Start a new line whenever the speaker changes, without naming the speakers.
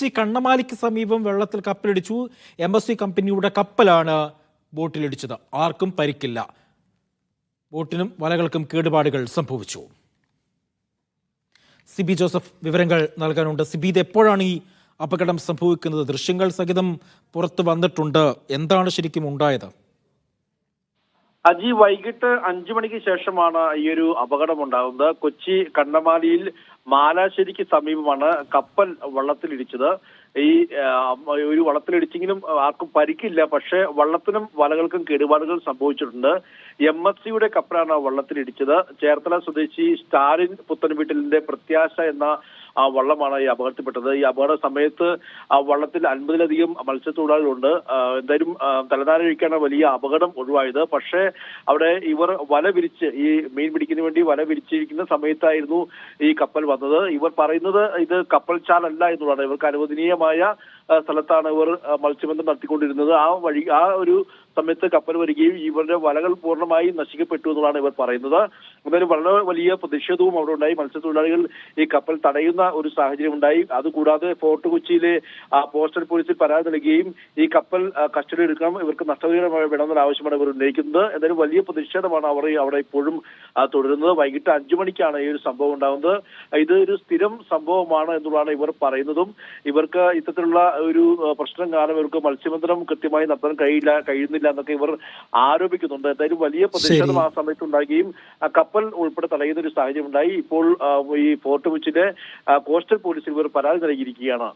കൊച്ചി കണ്ണമാലിക്ക് സമീപം വെള്ളത്തിൽ കപ്പലിടിച്ചു. MSC കമ്പനിയുടെ കപ്പലാണ് ബോട്ടിലിടിച്ചത്. ആർക്കും പരിക്കില്ല. ബോട്ടിനും വലകൾക്കും കേടുപാടുകൾ സംഭവിച്ചു. സിബി ജോസഫ് വിവരങ്ങൾ നൽകാനുണ്ട്. സിബി, ഇത് എപ്പോഴാണ് ഈ അപകടം സംഭവിക്കുന്നത്? ദൃശ്യങ്ങൾ സഹിതം പുറത്തു വന്നിട്ടുണ്ട്. എന്താണ് ശരിക്കും ഉണ്ടായത്?
അജി, വൈകിട്ട് 5 മണിക്ക് ശേഷമാണ് ഈ ഒരു അപകടം ഉണ്ടാകുന്നത്. കൊച്ചി കണ്ണമാലിയിൽ മാലാശ്ശേരിക്ക് സമീപമാണ് കപ്പൽ വള്ളത്തിലിടിച്ചത്. ഈ ഒരു വള്ളത്തിലിടിച്ചെങ്കിലും ആർക്കും പരിക്കില്ല. പക്ഷേ വള്ളത്തിനും വലകൾക്കും കേടുപാടുകൾ സംഭവിച്ചിട്ടുണ്ട്. MSCയുടെ കപ്പലാണ് വള്ളത്തിലിടിച്ചത്. ചേർത്തല സ്വദേശി സ്റ്റാലിൻ പുത്തൻവീട്ടിലിന്റെ പ്രത്യാശ എന്ന വള്ളമാണ് ഈ അപകടത്തിൽപ്പെട്ടത്. ഈ അപകട സമയത്ത് വള്ളത്തിൽ 50-ലധികം മത്സ്യത്തൊഴിലാളികളുണ്ട്. എന്തായാലും തലനാരിഴയ്ക്കാണ് വലിയ അപകടം ഒഴിവായത്. പക്ഷേ അവിടെ ഇവർ വല വിരിച്ച് ഈ മീൻ പിടിക്കുന്നതിന് വേണ്ടി വല വിരിച്ചിരിക്കുന്ന സമയത്തായിരുന്നു ഈ കപ്പൽ വന്നത്. ഇവർ പറയുന്നത് ഇത് കപ്പൽ ചാലല്ല എന്നുള്ളതാണ്. ഇവർക്ക് അനുവദനീയമായ സ്ഥലത്താണ് ഇവർ മത്സ്യബന്ധനം നടത്തിക്കൊണ്ടിരുന്നത്. ആ ഒരു സമയത്ത് കപ്പൽ വരികയും ഇവരുടെ വലകൾ പൂർണ്ണമായി നശിക്കപ്പെട്ടു എന്നുള്ളതാണ് ഇവർ പറയുന്നത്. എന്തായാലും വളരെ വലിയ പ്രതിഷേധവും അവിടെ ഉണ്ടായി. മത്സ്യത്തൊഴിലാളികൾ ഈ കപ്പൽ തടയുന്ന ഒരു സാഹചര്യം ഉണ്ടായി. അതുകൂടാതെ ഫോർട്ട് കൊച്ചിയിലെ പോസ്റ്റൽ പോലീസിൽ പരാതി നൽകുകയും ഈ കപ്പൽ കസ്റ്റഡി എടുക്കണം, ഇവർക്ക് നഷ്ടപരിഹാരം വേണമെന്ന ആവശ്യമാണ് ഇവർ ഉന്നയിക്കുന്നത്. എന്തായാലും വലിയ പ്രതിഷേധമാണ് അവർ അവിടെ ഇപ്പോഴും തുടരുന്നത്. വൈകിട്ട് 5 മണിക്കാണ് ഈ ഒരു സംഭവം ഉണ്ടാകുന്നത്. ഇത് ഒരു സ്ഥിരം സംഭവമാണ് എന്നുള്ളതാണ് ഇവർ പറയുന്നതും. ഇവർക്ക് ഇത്തരത്തിലുള്ള ഒരു പ്രശ്നം കാരണം ഇവർക്ക് മത്സ്യബന്ധനം കൃത്യമായി നടത്താൻ കഴിയുന്നില്ല എന്നൊക്കെ ഇവർ ആരോപിക്കുന്നുണ്ട്. എന്തായാലും വലിയ പ്രതിഷേധം ആ സമയത്ത് ഉണ്ടാകുകയും കപ്പൽ ഉൾപ്പെടെ തടയുന്ന ഒരു സാഹചര്യം ഉണ്ടായി. ഇപ്പോൾ ഈ ഫോർട്ട് കൊച്ചിയിലെ കോസ്റ്റൽ പോലീസിൽ ഇവർ പരാതി നൽകിയിരിക്കുകയാണ്.